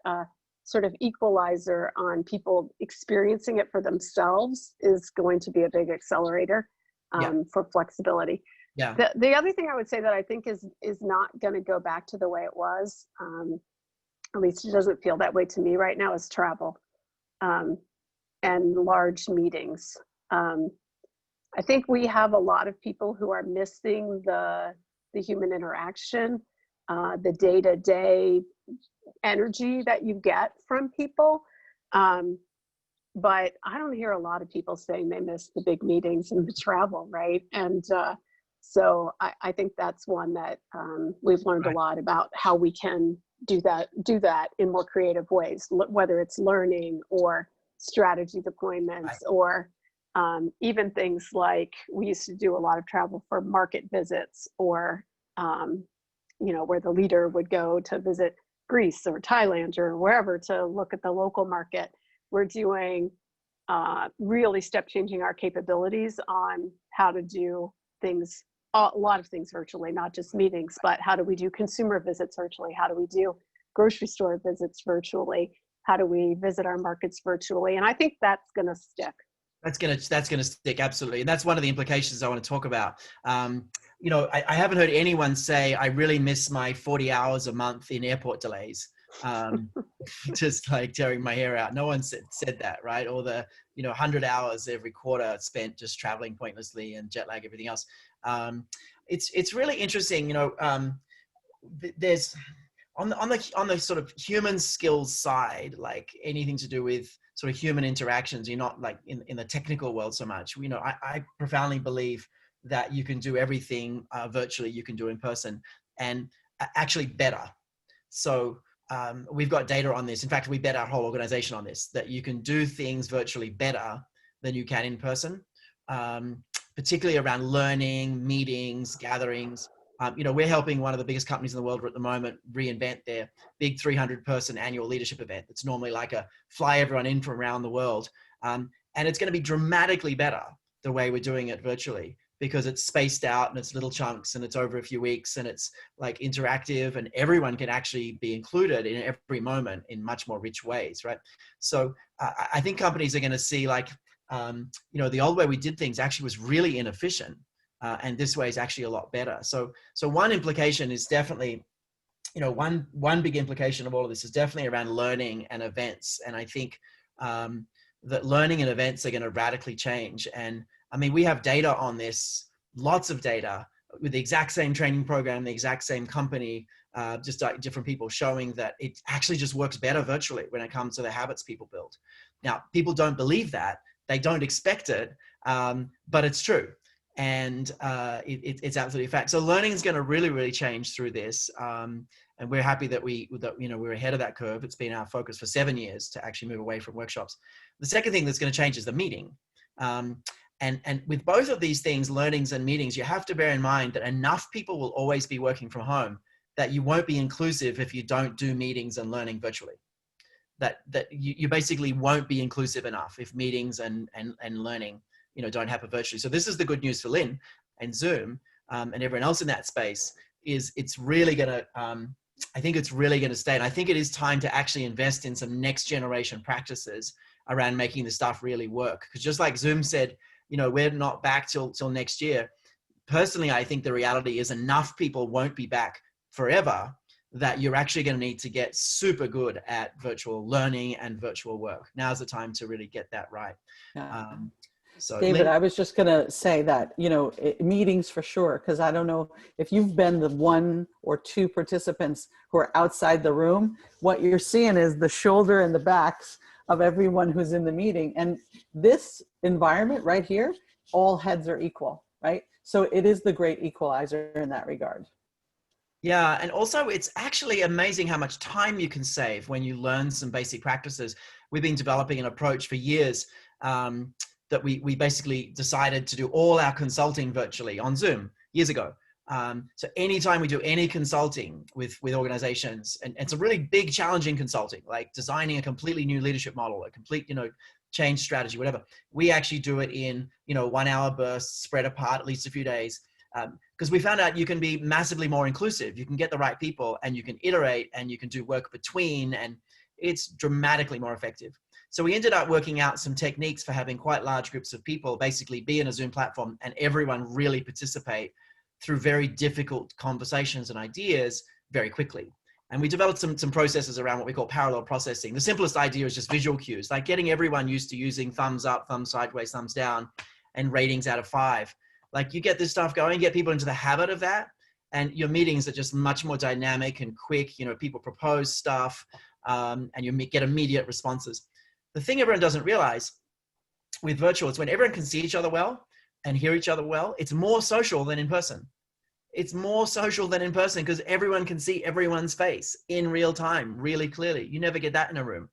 sort of equalizer on people experiencing it for themselves is going to be a big accelerator for flexibility. Yeah. The other thing I would say that I think is not going to go back to the way it was, at least it doesn't feel that way to me right now, is travel and large meetings. I think we have a lot of people who are missing the human interaction, the day-to-day energy that you get from people. But I don't hear a lot of people saying they miss the big meetings and the travel, right? And so I think that's one that we've learned a lot about how we can do that in more creative ways, whether it's learning or strategy deployments, or even things like we used to do a lot of travel for market visits, or where the leader would go to visit Greece or Thailand or wherever to look at the local market. We're doing really changing our capabilities on how to do things, a lot of things virtually, not just meetings, but how do we do consumer visits virtually? How do we do grocery store visits virtually? How do we visit our markets virtually? And I think that's going to stick. That's gonna stick, absolutely, and that's one of the implications I want to talk about. I haven't heard anyone say I really miss my 40 hours a month in airport delays, just like tearing my hair out. No one said that, right? Or the 100 hours every quarter spent just traveling pointlessly and jet lag, everything else. It's really interesting. There's on the sort of human skills side, like anything to do with sort of human interactions, you're not like in the technical world so much. I profoundly believe that you can do everything virtually, you can do in person, and actually better. So we've got data on this. In fact, we bet our whole organization on this, that you can do things virtually better than you can in person, particularly around learning, meetings, gatherings. We're helping one of the biggest companies in the world at the moment reinvent their big 300-person annual leadership event. It's normally like a fly everyone in from around the world. And it's going to be dramatically better the way we're doing it virtually, because it's spaced out and it's little chunks and it's over a few weeks and it's like interactive and everyone can actually be included in every moment in much more rich ways, right? So I think companies are going to see like, the old way we did things actually was really inefficient. And this way is actually a lot better. So one implication is definitely, one big implication of all of this is definitely around learning and events. And I think that learning and events are going to radically change. And I mean, we have data on this, lots of data with the exact same training program, the exact same company, just different people showing that it actually just works better virtually when it comes to the habits people build. Now, people don't believe that. They don't expect it, but it's true. And it's absolutely a fact. So learning is going to really, really change through this. And we're happy that we're ahead of that curve. It's been our focus for 7 years to actually move away from workshops. The second thing that's going to change is the meeting. And with both of these things, learnings and meetings, you have to bear in mind that enough people will always be working from home that you won't be inclusive if you don't do meetings and learning virtually. That you basically won't be inclusive enough if meetings and learning don't happen virtually. So this is the good news for Lynne and Zoom and everyone else in that space, is it's really going to, I think it's really going to stay. And I think it is time to actually invest in some next generation practices around making the stuff really work. Because just like Zoom said, we're not back till next year. Personally, I think the reality is enough people won't be back forever that you're actually going to need to get super good at virtual learning and virtual work. Now's the time to really get that right. Yeah. So David, Lynne, I was just going to say that, meetings for sure, because I don't know if you've been the one or two participants who are outside the room, what you're seeing is the shoulder and the backs of everyone who's in the meeting. And this environment right here, all heads are equal, right? So it is the great equalizer in that regard. Yeah, and also it's actually amazing how much time you can save when you learn some basic practices. We've been developing an approach for years that we basically decided to do all our consulting virtually on Zoom years ago. So anytime we do any consulting with organizations, and it's a really big, challenging consulting, like designing a completely new leadership model, a complete, change strategy, whatever, we actually do it in, 1 hour bursts spread apart at least a few days. Because we found out you can be massively more inclusive. You can get the right people and you can iterate and you can do work between, and it's dramatically more effective. So we ended up working out some techniques for having quite large groups of people basically be in a Zoom platform and everyone really participate through very difficult conversations and ideas very quickly. And we developed some processes around what we call parallel processing. The simplest idea is just visual cues, like getting everyone used to using thumbs up, thumbs sideways, thumbs down, and ratings out of 5. Like you get this stuff going, get people into the habit of that, and your meetings are just much more dynamic and quick. People propose stuff, and you get immediate responses. The thing everyone doesn't realize with virtual is when everyone can see each other well and hear each other well, it's more social than in person. It's more social than in person because everyone can see everyone's face in real time, really clearly. You never get that in a room.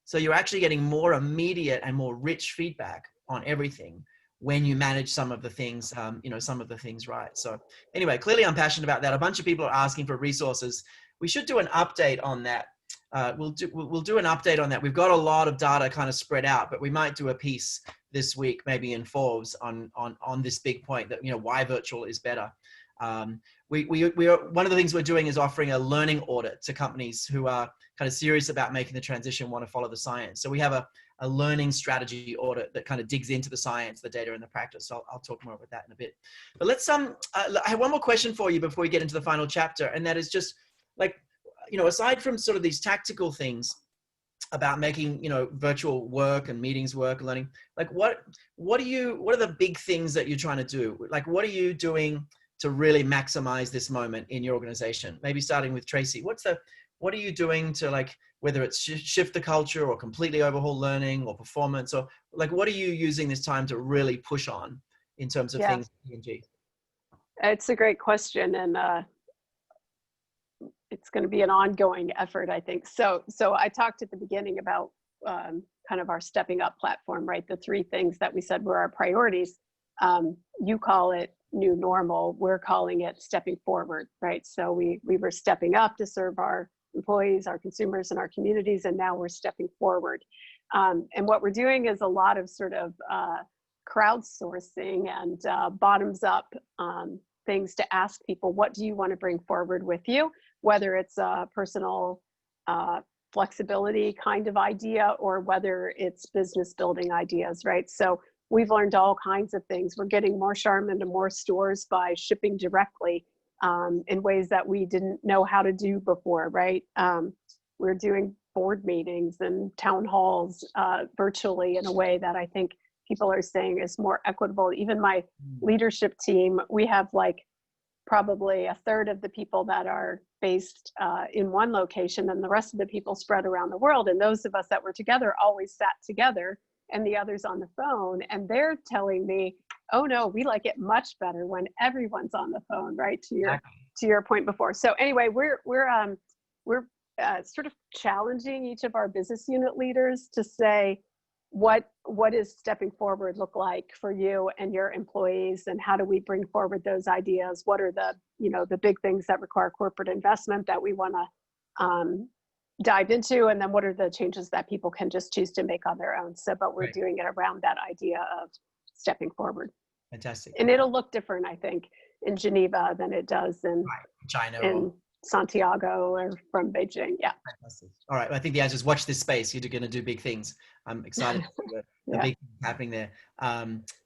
So you're actually getting more immediate and more rich feedback on everything when you manage some of the things, some of the things right. So anyway, clearly I'm passionate about that. A bunch of people are asking for resources. We should do an update on that. We'll do an update on that. We've got a lot of data kind of spread out, but we might do a piece this week, maybe in Forbes, on this big point that, why virtual is better. We are, one of the things we're doing is offering a learning audit to companies who are kind of serious about making the transition, want to follow the science. So we have a learning strategy audit that kind of digs into the science, the data, and the practice. So I'll talk more about that in a bit. But let's I have one more question for you before we get into the final chapter, and that is just like, aside from sort of these tactical things about making, virtual work and meetings work and learning, like what are the big things that you're trying to do? Like, what are you doing to really maximize this moment in your organization? Maybe starting with Tracey, what are you doing to, like, whether it's shift the culture or completely overhaul learning or performance, or like, what are you using this time to really push on in terms of things at P&G? It's a great question, and it's going to be an ongoing effort, I think. So I talked at the beginning about kind of our stepping up platform, right? The 3 things that we said were our priorities. You call it new normal. We're calling it stepping forward, right? So we were stepping up to serve our employees, our consumers, and our communities, and now we're stepping forward. And what we're doing is a lot of sort of crowdsourcing and bottoms up things to ask people, what do you want to bring forward with you? Whether it's a personal flexibility kind of idea or whether it's business building ideas, right? So we've learned all kinds of things. We're getting more Charmin to more stores by shipping directly in ways that we didn't know how to do before, right? We're doing board meetings and town halls virtually in a way that I think people are saying is more equitable. Even my leadership team, we have like probably a third of the people that are based in one location and the rest of the people spread around the world. And those of us that were together always sat together and the others on the phone. And they're telling me, oh no, we like it much better when everyone's on the phone, right? To your point before. So anyway, we're sort of challenging each of our business unit leaders to say, what is stepping forward look like for you and your employees, and how do we bring forward those ideas? What are the big things that require corporate investment that we want to dive into, and then what are the changes that people can just choose to make on their own? So, but we're doing it around that idea of stepping forward. Fantastic. And it'll look different, I think, in Geneva than it does in China, in Santiago or from Beijing. Yeah. Fantastic. All right. I think the answer is watch this space. You're going to do big things. I'm excited to see the big things happening there.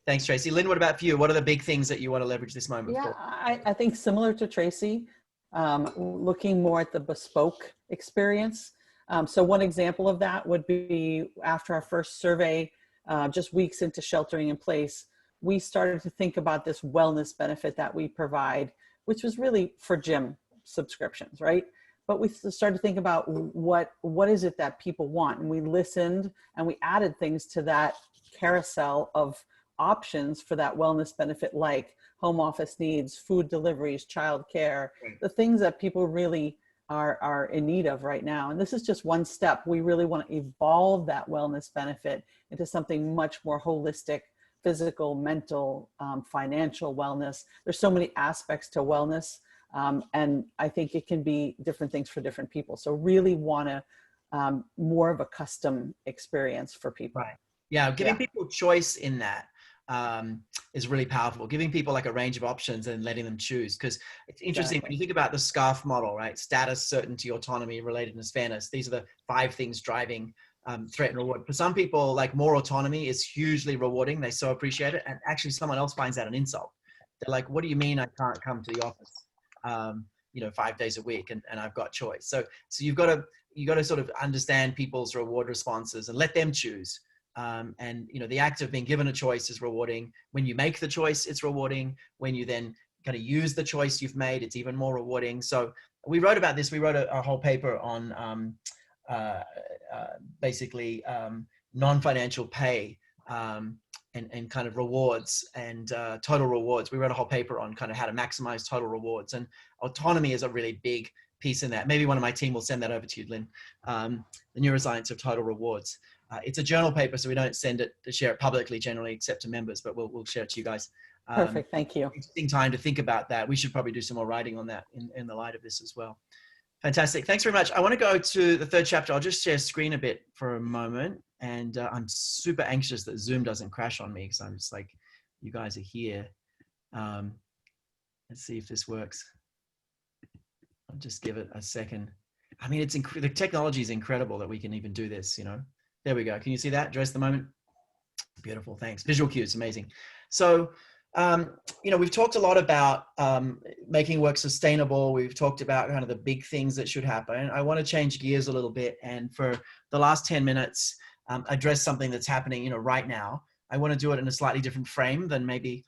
Thanks, Tracey. Lynn, what about for you? What are the big things that you want to leverage this moment for? I think similar to Tracey, looking more at the bespoke experience. So one example of that would be after our first survey, just weeks into sheltering in place, we started to think about this wellness benefit that we provide, which was really for gym subscriptions, right? But we started to think about what is it that people want, and we listened and we added things to that carousel of options for that wellness benefit, like home office needs, food deliveries, childcare, the things that people really are in need of right now. And this is just one step. We really want to evolve that wellness benefit into something much more holistic physical, mental, financial wellness. There's so many aspects to wellness. And I think it can be different things for different people. So really want to more of a custom experience for people. Right. Yeah. Giving people choice in that is really powerful. Giving people like a range of options and letting them choose. Because it's interesting when you think about the SCARF model, right? Status, certainty, autonomy, relatedness, fairness. These are the 5 things driving threat and reward. For some people, like more autonomy is hugely rewarding. They so appreciate it. And actually someone else finds that an insult. They're like, what do you mean I can't come to the office, 5 days a week and I've got choice. So you've got to sort of understand people's reward responses and let them choose. And the act of being given a choice is rewarding. When you make the choice, it's rewarding. When you then kind of use the choice you've made, it's even more rewarding. So we wrote about this. We wrote a whole paper on basically non-financial pay and kind of rewards and total rewards. We wrote a whole paper on kind of how to maximize total rewards, and autonomy is a really big piece in that. Maybe one of my team will send that over to you, Lynn. The neuroscience of total rewards. It's a journal paper, so we don't share it publicly generally, except to members, but we'll share it to you guys. Perfect, thank you. Interesting time to think about that. We should probably do some more writing on that in the light of this as well. Fantastic, thanks very much. I want to go to the 3rd chapter. I'll just share screen a bit for a moment. And I'm super anxious that Zoom doesn't crash on me because I'm just like, you guys are here. Let's see if this works. I'll just give it a second. I mean, the technology is incredible that we can even do this, There we go. Can you see that? Address the moment. Beautiful. Thanks. Visual cues. Amazing. So, we've talked a lot about making work sustainable. We've talked about kind of the big things that should happen. I want to change gears a little bit. And for the last 10 minutes, address something that's happening, right now. I want to do it in a slightly different frame than maybe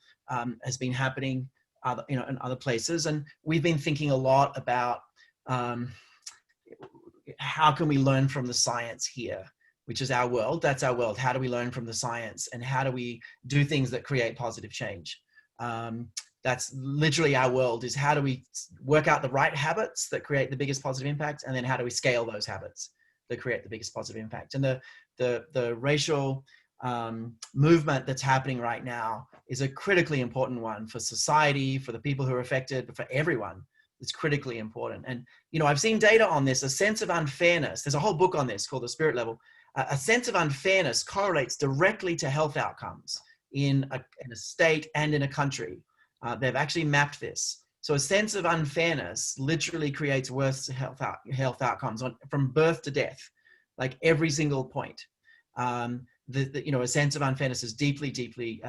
has been happening, in other places. And we've been thinking a lot about how can we learn from the science here, which is our world. That's our world. How do we learn from the science, and how do we do things that create positive change? That's literally our world, is how do we work out the right habits that create the biggest positive impact, and then how do we scale those habits that create the biggest positive impact? And the racial movement that's happening right now is a critically important one for society, for the people who are affected, but for everyone. It's critically important. And, I've seen data on this, a sense of unfairness. There's a whole book on this called The Spirit Level. A sense of unfairness correlates directly to health outcomes in a state and in a country. They've actually mapped this. So a sense of unfairness literally creates worse health outcomes from birth to death, like every single point. A sense of unfairness is deeply, deeply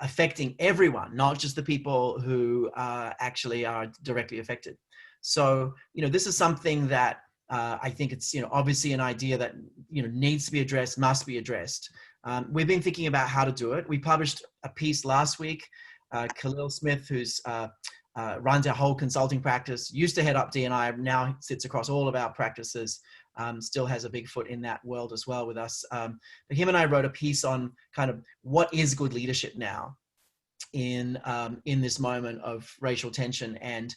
affecting everyone, not just the people who actually are directly affected. So, this is something that I think it's, obviously an idea that, needs to be addressed, must be addressed. We've been thinking about how to do it. We published a piece last week. Khalil Smith, who's runs our whole consulting practice, used to head up D&I, now sits across all of our practices, still has a big foot in that world as well with us. But him and I wrote a piece on kind of what is good leadership now in this moment of racial tension. And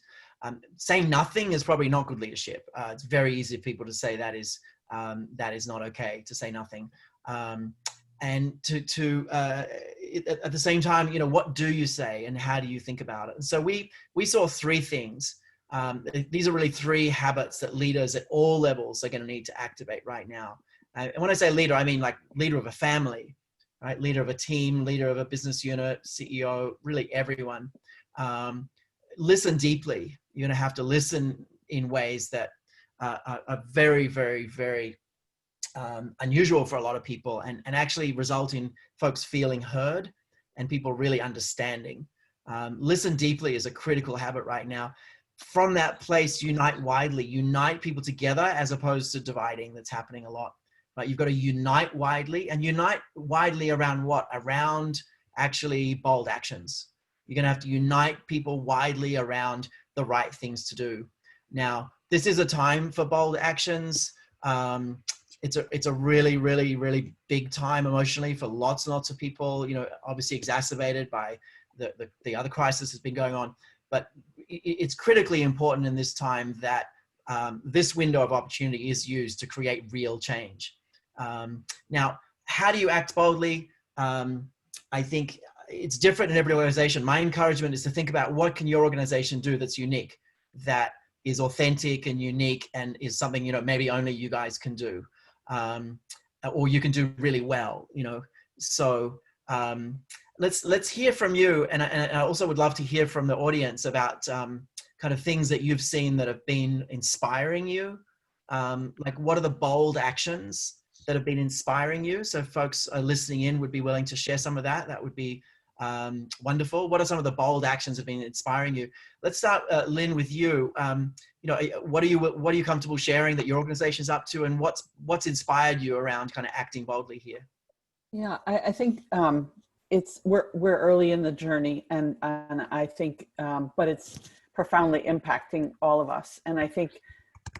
saying nothing is probably not good leadership. It's very easy for people to say that is not okay to say nothing. And at the same time, what do you say and how do you think about it? And so we saw 3 things. These are really 3 habits that leaders at all levels are going to need to activate right now. And when I say leader, I mean like leader of a family, right? Leader of a team, leader of a business unit, CEO, really everyone. Listen deeply. You're going to have to listen in ways that are very, very, very unusual for a lot of people, and actually result in folks feeling heard and people really understanding. Listen deeply is a critical habit right now. From that place, unite widely, unite people together as opposed to dividing. That's happening a lot. Right? You've got to unite widely, and unite widely around what? Around actually bold actions. You're going to have to unite people widely around the right things to do. Now, this is a time for bold actions. It's a really, really, really big time emotionally for lots and lots of people, obviously exacerbated by the other crisis that's been going on. But it's critically important in this time that this window of opportunity is used to create real change. Now, how do you act boldly? I think it's different in every organization. My encouragement is to think about what can your organization do that's unique, that is authentic and unique, and is something, you know, maybe only you guys can do, or you can do really well, you know. So let's hear from you, and I also would love to hear from the audience about kind of things that you've seen that have been inspiring you. Like, what are the bold actions that have been inspiring you? So folks are listening in would be willing to share some of that. That would be wonderful. What are some of the bold actions that have been inspiring you? Let's start, Lynne, with you. You know, what are you comfortable sharing that your organization's up to, and what's inspired you around kind of acting boldly here? Yeah, I think we're early in the journey, and I think, but it's profoundly impacting all of us. And I think,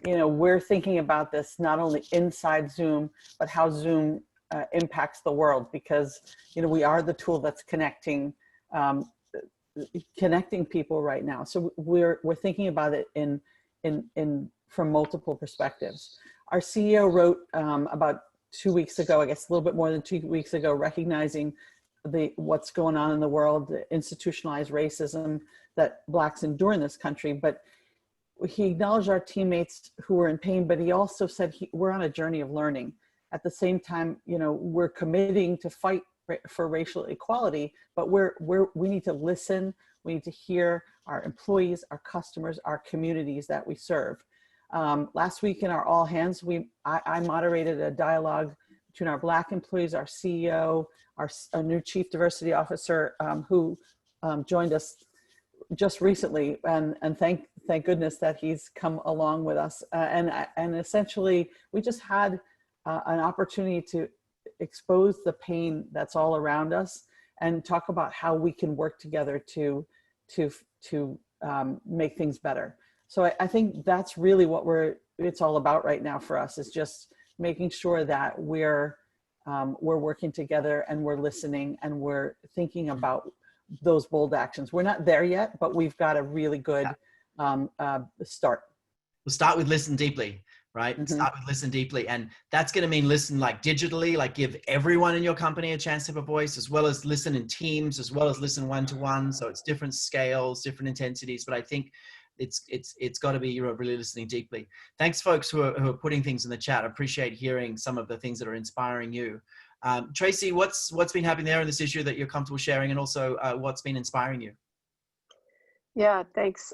you know, we're thinking about this not only inside Zoom, but how Zoom impacts the world, because, you know, we are the tool that's connecting people right now. So we're thinking about it from multiple perspectives. Our CEO wrote about 2 weeks ago, I guess a little bit more than 2 weeks ago, recognizing what's going on in the world, the institutionalized racism that Blacks endure in this country. But he acknowledged our teammates who were in pain, but he also said we're on a journey of learning. At the same time, you know, we're committing to fight for racial equality, but we need to listen. We need to hear our employees, our customers, our communities that we serve. Last week in our all hands, I moderated a dialogue between our Black employees, our CEO, our new Chief Diversity Officer, who joined us just recently, and thank goodness that he's come along with us. And essentially, we just had an opportunity to expose the pain that's all around us and talk about how we can work together to make things better. So I think that's really what it's all about right now for us, is just making sure that we're working together, and we're listening, and we're thinking about those bold actions. We're not there yet, but we've got a really good start. We'll start with listen deeply, right? Mm-hmm. Start with listen deeply. And that's going to mean listen like digitally, like give everyone in your company a chance to have a voice, as well as listen in teams, as well as listen one-to-one. So it's different scales, different intensities, but I think it's got to be, you're really listening deeply. Thanks, folks who are putting things in the chat. I appreciate hearing some of the things that are inspiring you. Tracey, what's been happening there in this issue that you're comfortable sharing, and also what's been inspiring you? Yeah, thanks.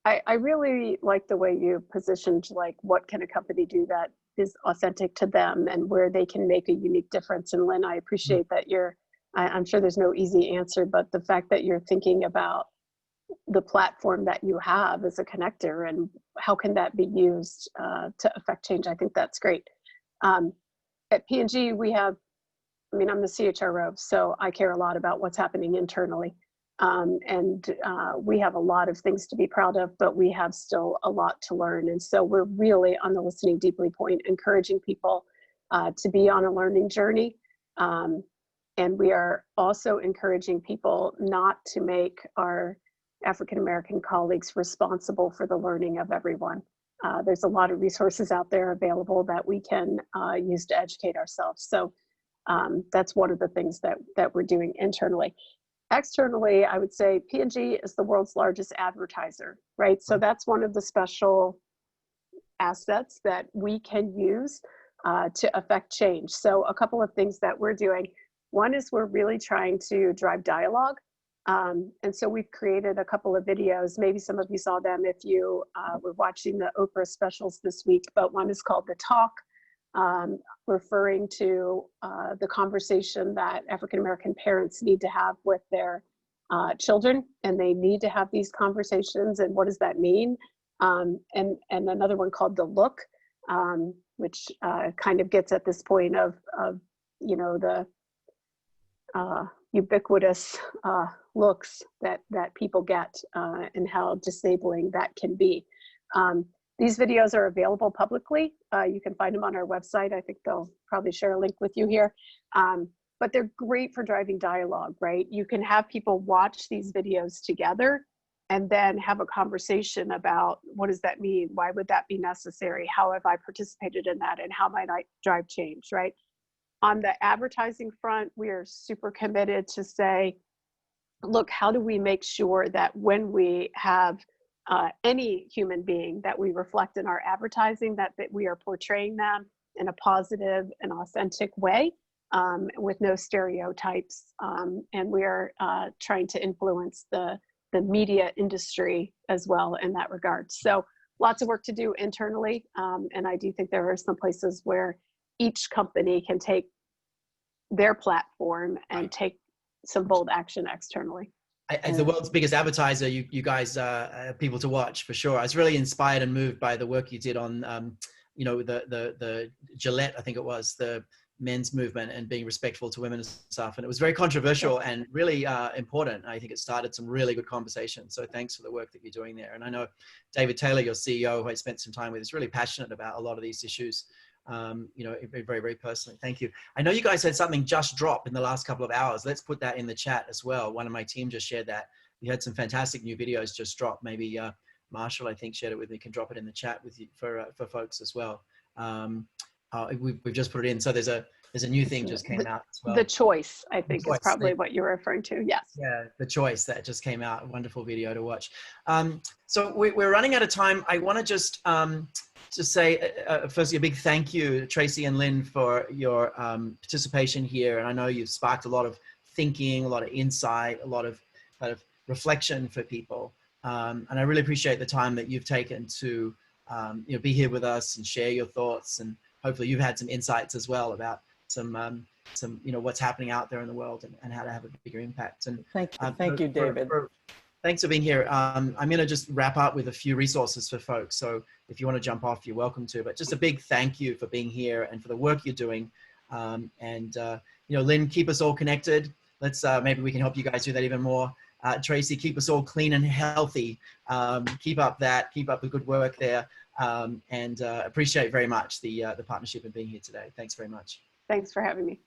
I really like the way you positioned, like, what can a company do that is authentic to them and where they can make a unique difference. And Lynn, I appreciate that I'm sure there's no easy answer, but the fact that you're thinking about the platform that you have as a connector and how can that be used to affect change, I think that's great. At P&G, we have, I'm the CHRO, so I care a lot about what's happening internally. We have a lot of things to be proud of, but we have still a lot to learn. And so we're really on the listening deeply point, encouraging people to be on a learning journey. And we are also encouraging people not to make our African-American colleagues responsible for the learning of everyone. There's a lot of resources out there available that we can use to educate ourselves. So that's one of the things that we're doing internally. Externally, I would say P&G is the world's largest advertiser, right? So that's one of the special assets that we can use to affect change. So a couple of things that we're doing. One is we're really trying to drive dialogue. And so we've created a couple of videos. Maybe some of you saw them if you were watching the Oprah specials this week, but one is called The Talk, referring to the conversation that African-American parents need to have with their children, and they need to have these conversations, and what does that mean? And another one called The Look, which kind of gets at this point of the ubiquitous looks that people get and how disabling that can be. These videos are available publicly. You can find them on our website. I think they'll probably share a link with you here. But they're great for driving dialogue, right? You can have people watch these videos together and then have a conversation about, what does that mean? Why would that be necessary? How have I participated in that? And how might I drive change, right? On the advertising front, we are super committed to say, look, how do we make sure that when we have any human being that we reflect in our advertising, that we are portraying them in a positive and authentic way, with no stereotypes. And we are trying to influence the media industry as well in that regard. So lots of work to do internally. And I do think there are some places where each company can take their platform and take some bold action externally. As the world's biggest advertiser, you guys are people to watch for sure. I was really inspired and moved by the work you did on, you know, the Gillette, I think it was, the men's movement and being respectful to women and stuff. And it was very controversial and really important. I think it started some really good conversations. So thanks for the work that you're doing there. And I know David Taylor, your CEO, who I spent some time with, is really passionate about a lot of these issues. You know, very, very personally. Thank you. I know you guys had something just drop in the last couple of hours. Let's put that in the chat as well. One of my team just shared that. We had some fantastic new videos just drop. Maybe Marshall, I think, shared it with me. Can drop it in the chat with you for folks as well. We've just put it in. So there's a new thing just came out as well. The Choice, I think, is probably what you're referring to. Yes. Yeah, The Choice that just came out. A wonderful video to watch. So we're running out of time. I want to just say, firstly, a big thank you, Tracey and Lynne, for your participation here. And I know you've sparked a lot of thinking, a lot of insight, a lot of kind of reflection for people. And I really appreciate the time that you've taken to you know, be here with us and share your thoughts. And hopefully you've had some insights as well about some you know, what's happening out there in the world and how to have a bigger impact. And thank you, David. Thanks for being here. I'm going to just wrap up with a few resources for folks. So if you want to jump off, you're welcome to. But just a big thank you for being here and for the work you're doing. You know, Lynne, keep us all connected. Let's maybe we can help you guys do that even more. Tracey, keep us all clean and healthy. Keep up the good work there. Appreciate very much the partnership and being here today. Thanks very much. Thanks for having me.